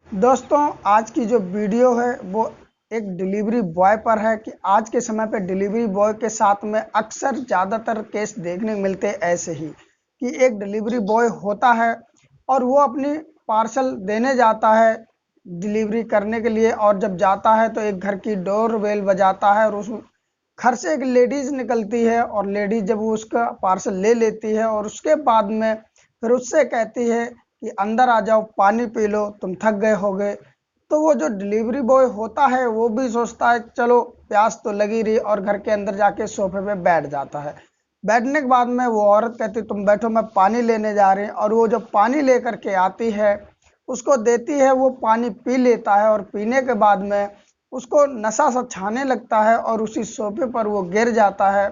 दोस्तों, आज की जो वीडियो है वो एक डिलीवरी बॉय पर है कि आज के समय पे डिलीवरी बॉय के साथ में अक्सर ज़्यादातर केस देखने को मिलते हैं ऐसे ही कि एक डिलीवरी बॉय होता है और वो अपनी पार्सल देने जाता है डिलीवरी करने के लिए, और जब जाता है तो एक घर की डोर बेल बजाता है और उस घर से एक लेडीज निकलती है और लेडीज जब वो उसका पार्सल ले लेती है और उसके बाद में फिर उससे कहती है कि अंदर आ जाओ, पानी पी लो, तुम थक गए होगे। तो वो जो डिलीवरी बॉय होता है वो भी सोचता है चलो प्यास तो लगी रही, और घर के अंदर जाके सोफे पे बैठ जाता है। बैठने के बाद में वो औरत कहती तुम बैठो, मैं पानी लेने जा रही हूँ, और वो जब पानी लेकर के आती है उसको देती है, वो पानी पी लेता है और पीने के बाद में उसको नशा सा छाने लगता है और उसी सोफे पर वो गिर जाता है।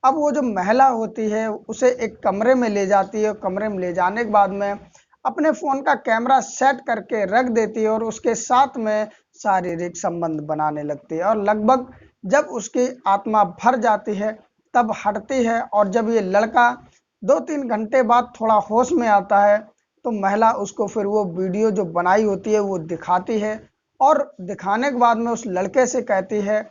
अब वो जो महिला होती है उसे एक कमरे में ले जाती है, कमरे में ले जाने के बाद में अपने फ़ोन का कैमरा सेट करके रख देती है और उसके साथ में शारीरिक संबंध बनाने लगती है, और लगभग जब उसकी आत्मा भर जाती है तब हटती है। और जब ये लड़का 2-3 घंटे बाद थोड़ा होश में आता है तो महिला उसको फिर वो वीडियो जो बनाई होती है वो दिखाती है, और दिखाने के बाद में उस लड़के से कहती है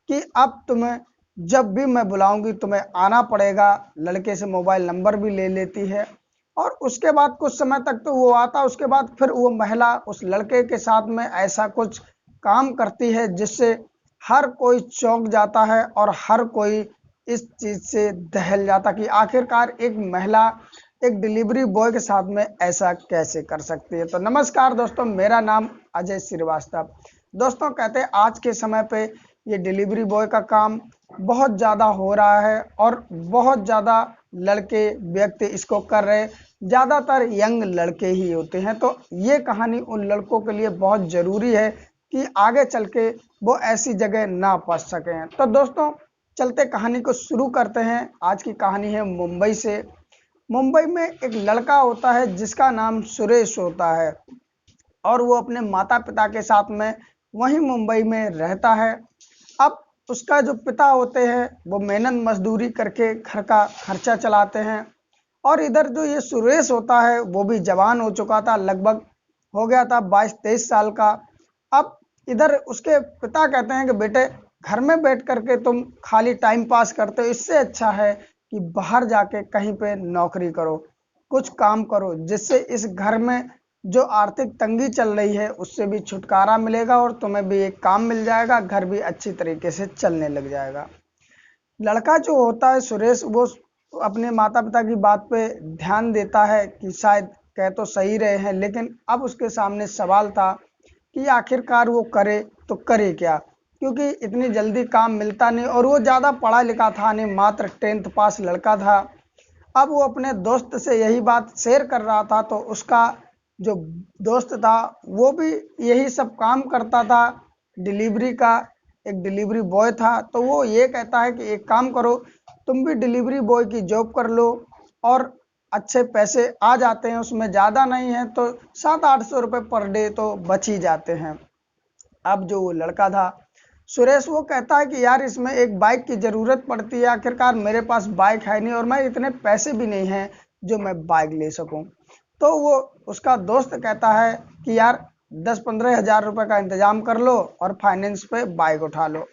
कि अब तुम्हें जब भी मैं बुलाऊंगी तुम्हें आना पड़ेगा। लड़के से मोबाइल नंबर भी ले लेती है और उसके बाद कुछ समय तक तो वो आता, उसके बाद फिर वो महिला उस लड़के के साथ में ऐसा कुछ काम करती है जिससे हर कोई चौंक जाता है और हर कोई इस चीज़ से दहल जाता कि आखिरकार एक महिला एक डिलीवरी बॉय के साथ में ऐसा कैसे कर सकती है। तो नमस्कार दोस्तों, मेरा नाम अजय श्रीवास्तव। दोस्तों, कहते हैं आज के समय पे ये डिलीवरी बॉय का काम बहुत ज़्यादा हो रहा है और बहुत ज़्यादा लड़के व्यक्ति इसको कर रहे हैं। ज़्यादातर यंग लड़के ही होते हैं। तो ये कहानी उन लड़कों के लिए बहुत ज़रूरी है कि आगे चल के वो ऐसी जगह ना फंस सकें। तो दोस्तों, चलते कहानी को शुरू करते हैं। आज की कहानी है मुंबई से। मुंबई में एक लड़का होता है जिसका नाम सुरेश होता है और वो अपने माता पिता के साथ में वहीं मुंबई में रहता है। अब उसका जो पिता होते हैं वो मेहनत मजदूरी करके घर का खर्चा चलाते हैं, और इधर जो ये सुरेश होता है वो भी जवान हो चुका था, लगभग हो गया था 22-23 साल का। अब इधर उसके पिता कहते हैं कि बेटे, घर में बैठ करके तुम खाली टाइम पास करते हो, इससे अच्छा है कि बाहर जाके कहीं पे नौकरी करो, कुछ काम करो, जिससे इस घर में जो आर्थिक तंगी चल रही है उससे भी छुटकारा मिलेगा और तुम्हें भी एक काम मिल जाएगा, घर भी अच्छी तरीके से चलने लग जाएगा। लड़का जो होता है सुरेश, वो अपने माता पिता की बात पे ध्यान देता है कि शायद कह तो सही रहे हैं, लेकिन अब उसके सामने सवाल था कि आखिरकार वो करे तो करे क्या, क्योंकि इतनी जल्दी काम मिलता नहीं और वो ज़्यादा पढ़ा लिखा था नहीं, मात्र 10th पास लड़का था। अब वो अपने दोस्त से यही बात शेयर कर रहा था, तो उसका जो दोस्त था वो भी यही सब काम करता था, डिलीवरी का, एक डिलीवरी बॉय था। तो वो ये कहता है कि एक काम करो, तुम भी डिलीवरी बॉय की जॉब कर लो और अच्छे पैसे आ जाते हैं, उसमें ज़्यादा नहीं है तो 700-800 रुपये पर डे तो बच ही जाते हैं। अब जो वो लड़का था सुरेश, वो कहता है कि यार इसमें एक बाइक की ज़रूरत पड़ती है, आखिरकार मेरे पास बाइक है नहीं और मैं इतने पैसे भी नहीं हैं जो मैं बाइक ले सकूं। तो वो उसका दोस्त कहता है कि यार 10-15 हज़ार रुपये का इंतज़ाम कर लो और फाइनेंस पे बाइक उठा लो।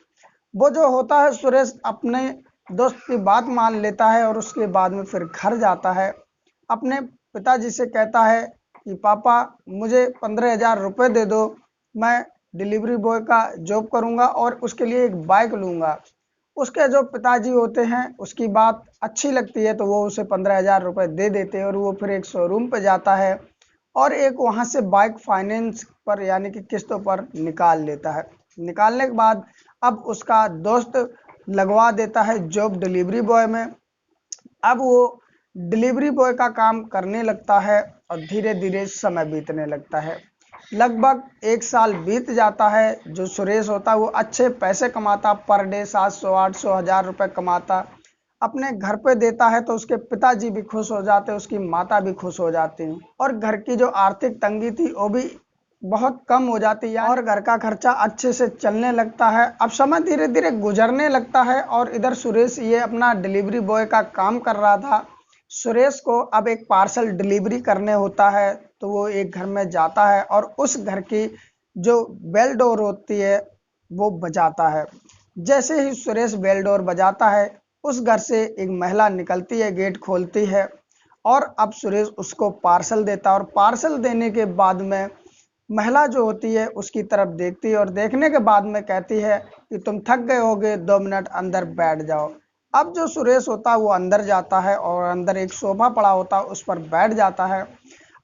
वो जो होता है सुरेश अपने दोस्त की बात मान लेता है और उसके बाद में फिर घर जाता है, अपने पिताजी से कहता है कि पापा, मुझे 15 हज़ार रुपये दे दो, मैं डिलीवरी बॉय का जॉब करूंगा और उसके लिए एक बाइक लूंगा। उसके जो पिताजी होते हैं उसकी बात अच्छी लगती है तो वो उसे 15 हज़ार रुपये दे देते हैं और वो फिर एक शोरूम पे जाता है और एक वहाँ से बाइक फाइनेंस पर यानी कि किस्तों पर निकाल लेता है। निकालने के बाद अब उसका दोस्त लगवा देता है जॉब डिलीवरी बॉय में। अब वो डिलीवरी बॉय का काम करने लगता है और धीरे धीरे समय बीतने लगता है। लगभग 1 साल बीत जाता है। जो सुरेश होता है वो अच्छे पैसे कमाता, पर डे 700-800 हज़ार रुपये कमाता, अपने घर पे देता है तो उसके पिताजी भी खुश हो जाते, उसकी माता भी खुश हो जाती हैं और घर की जो आर्थिक तंगी थी वो भी बहुत कम हो जाती है और घर का खर्चा अच्छे से चलने लगता है। अब समय धीरे धीरे गुजरने लगता है और इधर सुरेश ये अपना डिलीवरी बॉय का काम कर रहा था। सुरेश को अब एक पार्सल डिलीवरी करने होता है तो वो एक घर में जाता है और उस घर की जो बेल डोर होती है वो बजाता है। जैसे ही सुरेश बेल डोर बजाता है, उस घर से एक महिला निकलती है, गेट खोलती है और अब सुरेश उसको पार्सल देता है और पार्सल देने के बाद में महिला जो होती है उसकी तरफ देखती है और देखने के बाद में कहती है कि तुम थक गए होगे, 2 मिनट अंदर बैठ जाओ। अब जो सुरेश होता है वो अंदर जाता है और अंदर एक सोफा पड़ा होता है, उस पर बैठ जाता है।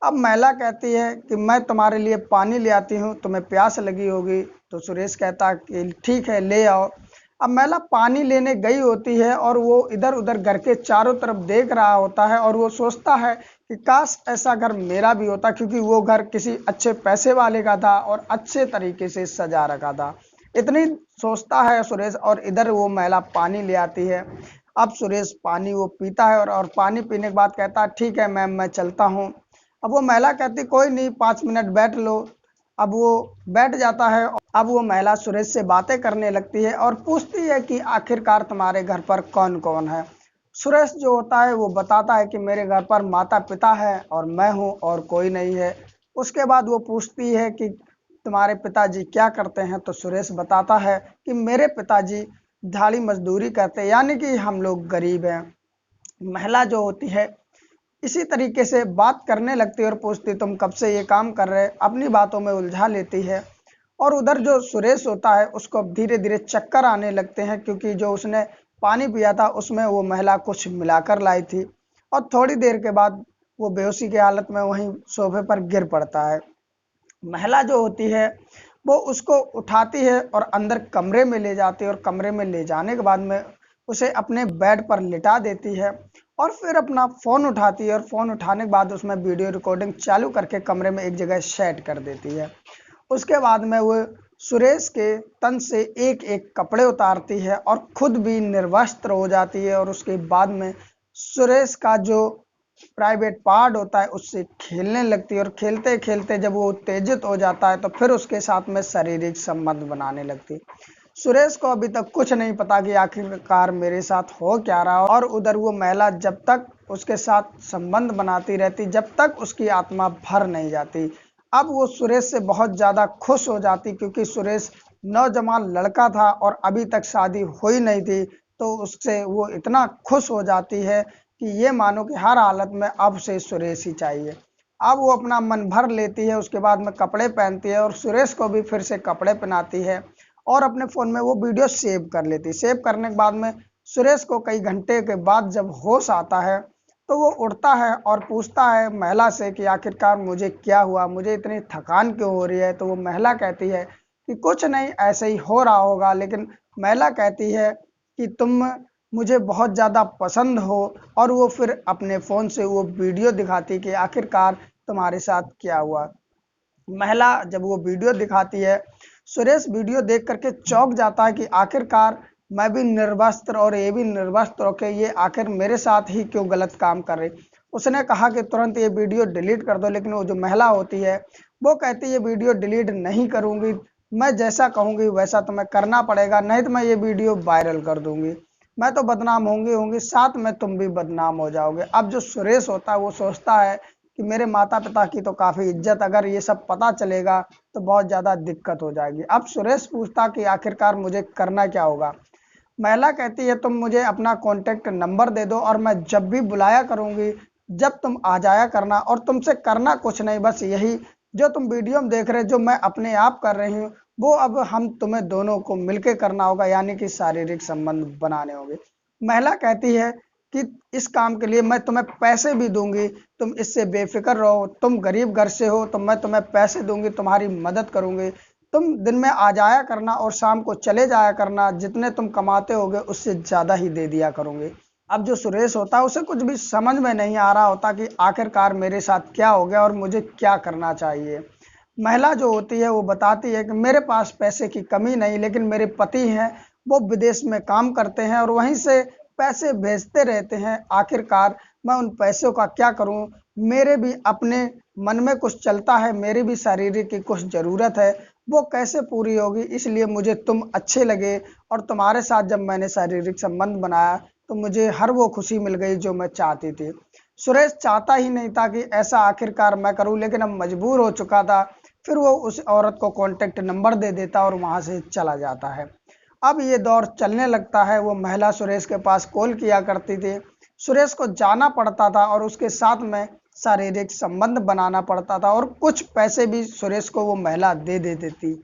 अब महिला कहती है कि मैं तुम्हारे लिए पानी ले आती हूँ, तुम्हें प्यास लगी होगी। तो सुरेश कहता है कि ठीक है, ले आओ। अब महिला पानी लेने गई होती है और वो इधर उधर घर के चारों तरफ देख रहा होता है और वो सोचता है कि काश ऐसा घर मेरा भी होता, क्योंकि वो घर किसी अच्छे पैसे वाले का था और अच्छे तरीके से सजा रखा था। इतनी सोचता है सुरेश और इधर वो महिला पानी ले आती है। अब सुरेश पानी वो पीता है और पानी पीने के बाद कहता है ठीक है मैम, मैं चलता हूँ। अब वो महिला कहती कोई नहीं, 5 मिनट बैठ लो। अब वो बैठ जाता है। अब वो महिला सुरेश से बातें करने लगती है और पूछती है कि आखिरकार तुम्हारे घर पर कौन कौन है। सुरेश जो होता है वो बताता है कि मेरे घर पर माता पिता है और मैं हूँ और कोई नहीं है। उसके बाद वो पूछती है कि तुम्हारे पिताजी क्या करते हैं, तो सुरेश बताता है कि मेरे पिताजी दिहाड़ी मजदूरी करते हैं, यानी कि हम लोग गरीब हैं। महिला जो होती है इसी तरीके से बात करने लगती है और पूछती तुम कब से ये काम कर रहे, अपनी बातों में उलझा लेती है। और उधर जो सुरेश होता है उसको अब धीरे धीरे चक्कर आने लगते हैं, क्योंकि जो उसने पानी पिया था उसमें वो महिला कुछ मिलाकर लाई थी। और थोड़ी देर के बाद वो बेहोशी की हालत में वहीं सोफे पर गिर पड़ता है। महिला जो होती है वो उसको उठाती है और अंदर कमरे में ले जाती है और कमरे में ले जाने के बाद में उसे अपने बेड पर लिटा देती है और फिर अपना फ़ोन उठाती है और फ़ोन उठाने के बाद उसमें वीडियो रिकॉर्डिंग चालू करके कमरे में एक जगह सेट कर देती है। उसके बाद में वो सुरेश के तन से एक एक कपड़े उतारती है और खुद भी निर्वस्त्र हो जाती है और उसके बाद में सुरेश का जो प्राइवेट पार्ट होता है उससे खेलने लगती है और खेलते खेलते जब वो उत्तेजित हो जाता है तो फिर उसके साथ में शारीरिक संबंध बनाने लगती है। सुरेश को अभी तक कुछ नहीं पता कि आखिरकार मेरे साथ हो क्या रहा, और उधर वो महिला जब तक उसके साथ संबंध बनाती रहती जब तक उसकी आत्मा भर नहीं जाती। अब वो सुरेश से बहुत ज़्यादा खुश हो जाती, क्योंकि सुरेश नौजवान लड़का था और अभी तक शादी हुई नहीं थी। तो उससे वो इतना खुश हो जाती है कि ये मानो कि हर हालत में अब से सुरेश ही चाहिए। अब वो अपना मन भर लेती है, उसके बाद में कपड़े पहनती है और सुरेश को भी फिर से कपड़े पहनाती है और अपने फ़ोन में वो वीडियो सेव कर लेती है। सेव करने के बाद में सुरेश को कई घंटे के बाद जब होश आता है तो वो उठता है और पूछता है महिला से कि आखिरकार मुझे क्या हुआ, मुझे इतनी थकान क्यों हो रही है। तो वो महिला कहती है कि कुछ नहीं, ऐसे ही हो रहा होगा। लेकिन महिला कहती है कि तुम मुझे बहुत ज़्यादा पसंद हो, और वो फिर अपने फ़ोन से वो वीडियो दिखाती कि आखिरकार तुम्हारे साथ क्या हुआ। महिला जब वो वीडियो दिखाती है, सुरेश वीडियो देख करके चौंक जाता है कि आखिरकार मैं भी निर्वस्त्र और ये भी निर्वस्त्र होके ये आखिर मेरे साथ ही क्यों गलत काम कर रही। उसने कहा कि तुरंत ये वीडियो डिलीट कर दो, लेकिन वो जो महिला होती है वो कहती है वीडियो डिलीट नहीं करूँगी, मैं जैसा कहूँगी वैसा तुम्हें करना पड़ेगा, नहीं तो मैं ये वीडियो वायरल कर दूँगी। मैं तो बदनाम होंगी साथ में तुम भी बदनाम हो जाओगे। अब जो सुरेश होता है वो सोचता है कि मेरे माता पिता की तो काफ़ी इज्जत, अगर ये सब पता चलेगा तो बहुत ज़्यादा दिक्कत हो जाएगी। अब सुरेश पूछता कि आखिरकार मुझे करना क्या होगा। महिला कहती है तुम मुझे अपना कॉन्टैक्ट नंबर दे दो और मैं जब भी बुलाया करूँगी जब तुम आ जाया करना, और तुमसे करना कुछ नहीं, बस यही जो तुम वीडियो में देख रहे जो मैं अपने आप कर रही हूँ वो अब हम तुम्हें दोनों को मिलके करना होगा, यानी कि शारीरिक संबंध बनाने होंगे। महिला कहती है कि इस काम के लिए मैं तुम्हें पैसे भी दूंगी, तुम इससे बेफिक्र रहो, तुम गरीब घर से हो तो मैं तुम्हें पैसे दूंगी, तुम्हारी मदद करूंगी, तुम दिन में आ जाया करना और शाम को चले जाया करना, जितने तुम कमाते होगे उससे ज़्यादा ही दे दिया करूंगी। अब जो सुरेश होता है उसे कुछ भी समझ में नहीं आ रहा होता कि आखिरकार मेरे साथ क्या हो गया और मुझे क्या करना चाहिए। महिला जो होती है वो बताती है कि मेरे पास पैसे की कमी नहीं, लेकिन मेरे पति हैं वो विदेश में काम करते हैं और वहीं से पैसे भेजते रहते हैं, आखिरकार मैं उन पैसों का क्या करूं, मेरे भी अपने मन में कुछ चलता है, मेरी भी शारीरिक की कुछ ज़रूरत है, वो कैसे पूरी होगी। इसलिए मुझे तुम अच्छे लगे और तुम्हारे साथ जब मैंने शारीरिक संबंध बनाया तो मुझे हर वो खुशी मिल गई जो मैं चाहती थी। सुरेश चाहता ही नहीं था कि ऐसा आखिरकार मैं करूं, लेकिन अब मजबूर हो चुका था। फिर वो उस औरत को कॉन्टेक्ट नंबर दे देता और वहां से चला जाता है। अब ये दौर चलने लगता है। वो महिला सुरेश के पास कॉल किया करती थी। सुरेश को जाना पड़ता था और उसके साथ में शारीरिक संबंध बनाना पड़ता था, और कुछ पैसे भी सुरेश को वो महिला दे देती थी।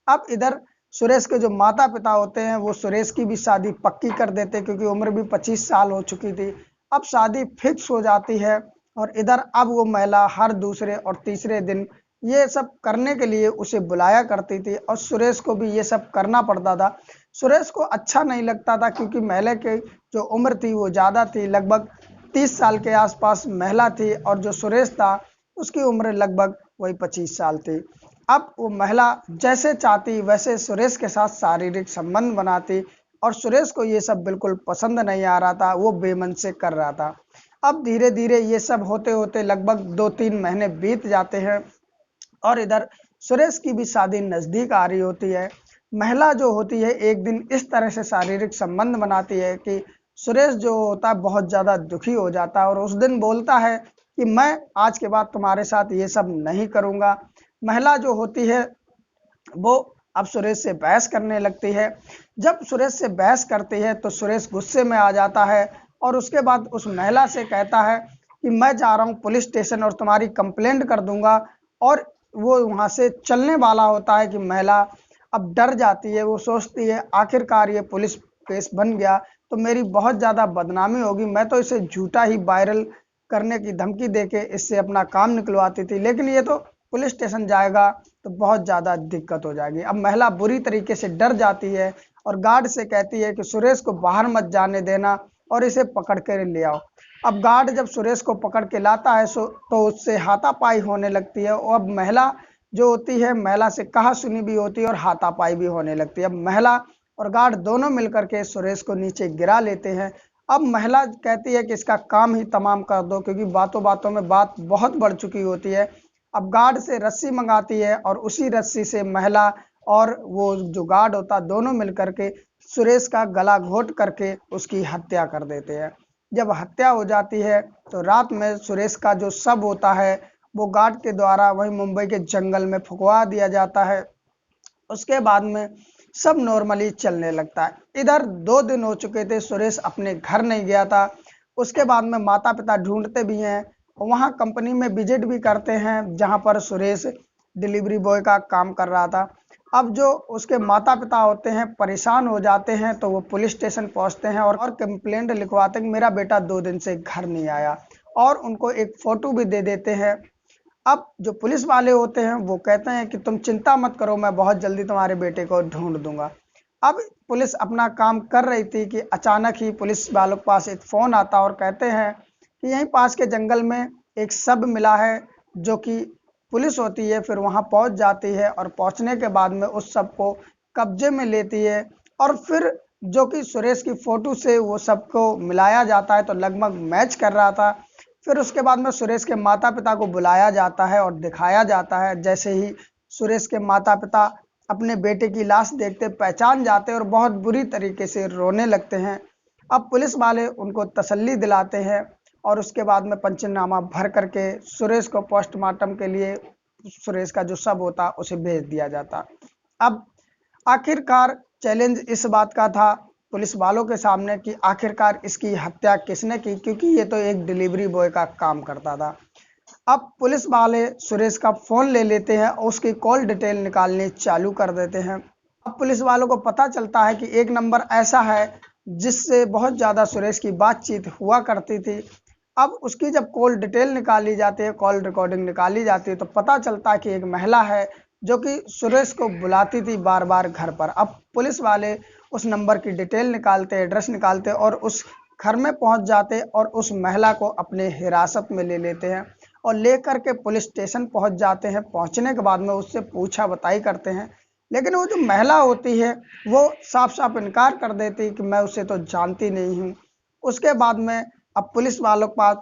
अब इधर सुरेश के जो माता पिता होते हैं वो सुरेश की भी शादी पक्की कर देते, क्योंकि उम्र भी 25 साल हो चुकी थी। अब शादी फिक्स हो जाती है। और इधर अब वो महिला हर दूसरे और तीसरे दिन ये सब करने के लिए उसे बुलाया करती थी, और सुरेश को भी ये सब करना पड़ता था। सुरेश को अच्छा नहीं लगता था, क्योंकि महिला की जो उम्र थी वो ज़्यादा थी, लगभग 30 साल के आसपास महिला थी, और जो सुरेश था उसकी उम्र लगभग वही 25 साल थी। अब वो महिला जैसे चाहती वैसे सुरेश के साथ शारीरिक संबंध बनाती, और सुरेश को ये सब बिल्कुल पसंद नहीं आ रहा था, वो बेमन से कर रहा था। अब धीरे धीरे ये सब होते होते लगभग 2-3 महीने बीत जाते हैं, और इधर सुरेश की भी शादी नज़दीक आ रही होती है। महिला जो होती है एक दिन इस तरह से शारीरिक संबंध बनाती है कि सुरेश जो होता है बहुत ज़्यादा दुखी हो जाता है, और उस दिन बोलता है कि मैं आज के बाद तुम्हारे साथ ये सब नहीं करूँगा। महिला जो होती है वो अब सुरेश से बहस करने लगती है। जब सुरेश से बहस करती है तो सुरेश गुस्से में आ जाता है, और उसके बाद उस महिला से कहता है कि मैं जा रहा हूँ पुलिस स्टेशन और तुम्हारी कंप्लेंट कर दूंगा। और वो वहाँ से चलने वाला होता है कि महिला अब डर जाती है। वो सोचती है आखिरकार ये पुलिस केस बन गया तो मेरी बहुत ज़्यादा बदनामी होगी, मैं तो इसे झूठा ही वायरल करने की धमकी देके इससे अपना काम निकलवाती थी, लेकिन ये तो पुलिस स्टेशन जाएगा तो बहुत ज़्यादा दिक्कत हो जाएगी। अब महिला बुरी तरीके से डर जाती है और गार्ड से कहती है कि सुरेश को बाहर मत जाने देना और इसे पकड़ कर ले आओ। अब गार्ड जब सुरेश को पकड़ के लाता है तो उससे हाथापाई होने लगती है, और अब महिला जो होती है महिला से कहा सुनी भी होती है और हाथापाई भी होने लगती है। अब महिला और गार्ड दोनों मिलकर के सुरेश को नीचे गिरा लेते हैं। अब महिला कहती है कि इसका काम ही तमाम कर दो, क्योंकि बातों बातों में बात बहुत बढ़ चुकी होती है। अब गार्ड से रस्सी मंगाती है और उसी रस्सी से महिला और वो जो गार्ड होता दोनों मिलकर के सुरेश का गला घोट करके उसकी हत्या कर देते हैं। जब हत्या हो जाती है तो रात में सुरेश का जो शव होता है वो गार्ड के द्वारा वही मुंबई के जंगल में फुकवा दिया जाता है। उसके बाद में सब नॉर्मली चलने लगता है। इधर 2 दिन हो चुके थे, सुरेश अपने घर नहीं गया था। उसके बाद में माता पिता ढूंढते भी हैं, वहाँ कंपनी में विजिट भी करते हैं जहाँ पर सुरेश डिलीवरी बॉय का काम कर रहा था। अब जो उसके माता पिता होते हैं परेशान हो जाते हैं, तो वो पुलिस स्टेशन पहुँचते हैं और कंप्लेंट लिखवाते हैं कि मेरा बेटा 2 दिन से घर नहीं आया, और उनको एक फ़ोटो भी दे देते हैं। अब जो पुलिस वाले होते हैं वो कहते हैं कि तुम चिंता मत करो, मैं बहुत जल्दी तुम्हारे बेटे को ढूंढ दूंगा। अब पुलिस अपना काम कर रही थी कि अचानक ही पुलिस वालों के पास एक फ़ोन आता और कहते हैं कि यहीं पास के जंगल में एक शव मिला है। जो कि पुलिस होती है फिर वहां पहुंच जाती है, और पहुंचने के बाद में उस शव को कब्जे में लेती है। और फिर जो कि सुरेश की फ़ोटो से वो सबको मिलाया जाता है तो लगभग मैच कर रहा था। फिर उसके बाद में सुरेश के माता पिता को बुलाया जाता है और दिखाया जाता है। जैसे ही सुरेश के माता पिता अपने बेटे की लाश देखते पहचान जाते हैं और बहुत बुरी तरीके से रोने लगते हैं। अब पुलिस वाले उनको तसल्ली दिलाते हैं, और उसके बाद में पंचनामा भर करके सुरेश को पोस्टमार्टम के लिए सुरेश का जो शव होता उसे भेज दिया जाता। अब आखिरकार चैलेंज इस बात का था पुलिस वालों के सामने कि आखिरकार इसकी हत्या किसने की, क्योंकि ये तो एक डिलीवरी बॉय का काम करता था। अब पुलिस वाले सुरेश का फ़ोन ले लेते हैं और उसकी कॉल डिटेल निकालनी चालू कर देते हैं। अब पुलिस वालों को पता चलता है कि एक नंबर ऐसा है जिससे बहुत ज़्यादा सुरेश की बातचीत हुआ करती थी। अब उसकी जब कॉल डिटेल निकाली जाती है, कॉल रिकॉर्डिंग निकाली जाती है, तो पता चलता है कि एक महिला है जो कि सुरेश को बुलाती थी बार बार घर पर। अब पुलिस वाले उस नंबर की डिटेल निकालते, एड्रेस निकालते और उस घर में पहुंच जाते और उस महिला को अपने हिरासत में ले लेते हैं और लेकर के पुलिस स्टेशन पहुंच जाते हैं। पहुंचने के बाद में उससे पूछा बताई करते हैं, लेकिन वो जो महिला होती है वो साफ साफ इनकार कर देती कि मैं उसे तो जानती नहीं हूँ। उसके बाद में अब पुलिस वालों के पास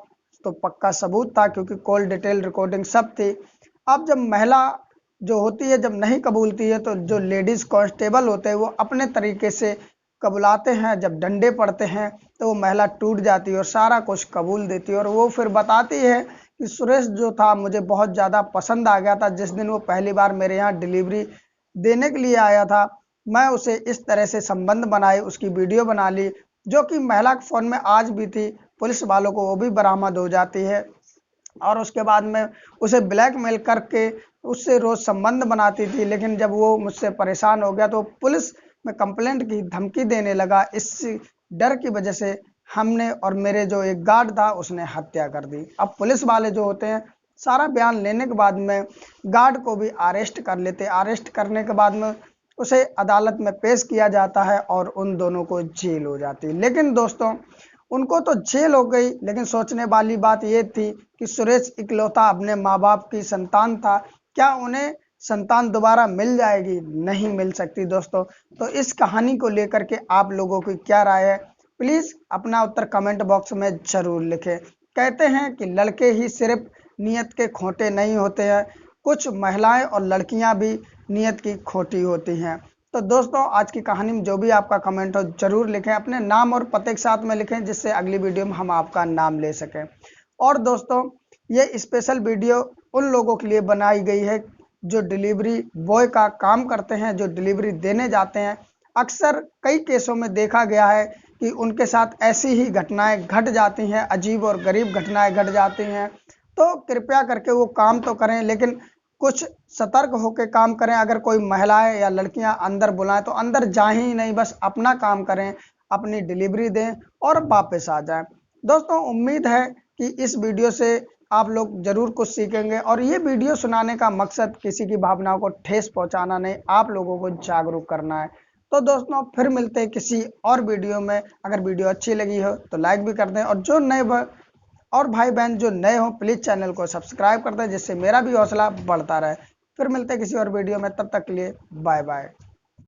तो पक्का सबूत था, क्योंकि कॉल डिटेल रिकॉर्डिंग सब थी। अब जब महिला जो होती है जब नहीं कबूलती है तो जो लेडीज़ कांस्टेबल होते हैं वो अपने तरीके से कबुलाते हैं, जब डंडे पड़ते हैं तो वो महिला टूट जाती है और सारा कुछ कबूल देती है। और वो फिर बताती है कि सुरेश जो था मुझे बहुत ज़्यादा पसंद आ गया था। जिस दिन वो पहली बार मेरे यहाँ डिलीवरी देने के लिए आया था, मैं उसे इस तरह से संबंध बनाए, उसकी वीडियो बना ली, जो कि महिला के फ़ोन में आज भी थी। पुलिस वालों को वो भी बरामद हो जाती है और उसके बाद में उसे ब्लैकमेल करके उससे रोज़ संबंध बनाती थी। लेकिन जब वो मुझसे परेशान हो गया तो पुलिस में कंप्लेंट की धमकी देने लगा। इस डर की वजह से हमने और मेरे जो एक गार्ड था उसने हत्या कर दी। अब पुलिस वाले जो होते हैं सारा बयान लेने के बाद में गार्ड को भी अरेस्ट कर लेते। अरेस्ट करने के बाद में उसे अदालत में पेश किया जाता है और उन दोनों को जेल हो जाती है। लेकिन दोस्तों, उनको तो जेल हो गई, लेकिन सोचने वाली बात यह थी कि सुरेश इकलौता अपने माँ बाप की संतान था, क्या उन्हें संतान दोबारा मिल जाएगी? नहीं मिल सकती दोस्तों। तो इस कहानी को लेकर के आप लोगों की क्या राय है? प्लीज़ अपना उत्तर कमेंट बॉक्स में ज़रूर लिखें। कहते हैं कि लड़के ही सिर्फ नियत के खोटे नहीं होते हैं, कुछ महिलाएं और लड़कियां भी नियत की खोटी होती हैं। तो दोस्तों, आज की कहानी में जो भी आपका कमेंट हो ज़रूर लिखें, अपने नाम और पते के साथ में लिखें, जिससे अगली वीडियो में हम आपका नाम ले सकें। और दोस्तों, ये स्पेशल वीडियो उन लोगों के लिए बनाई गई है जो डिलीवरी बॉय का काम करते हैं, जो डिलीवरी देने जाते हैं। अक्सर कई केसों में देखा गया है कि उनके साथ ऐसी ही घटनाएं घट जाती हैं, अजीब और गरीब घटनाएं घट जाती हैं। तो कृपया करके वो काम तो करें, लेकिन कुछ सतर्क होकर काम करें। अगर कोई महिलाएं या लड़कियां अंदर बुलाएं तो अंदर जाएं ही नहीं, बस अपना काम करें, अपनी डिलीवरी दें और वापस आ जाएं। दोस्तों, उम्मीद है कि इस वीडियो से आप लोग ज़रूर कुछ सीखेंगे। और ये वीडियो सुनाने का मकसद किसी की भावनाओं को ठेस पहुंचाना नहीं, आप लोगों को जागरूक करना है। तो दोस्तों, फिर मिलते हैं किसी और वीडियो में। अगर वीडियो अच्छी लगी हो तो लाइक भी कर दें, और जो नए और भाई बहन जो नए हो प्लीज़ चैनल को सब्सक्राइब कर दें, जिससे मेरा भी हौसला बढ़ता रहे। फिर मिलते हैं किसी और वीडियो में, तब तक के लिए बाय बाय।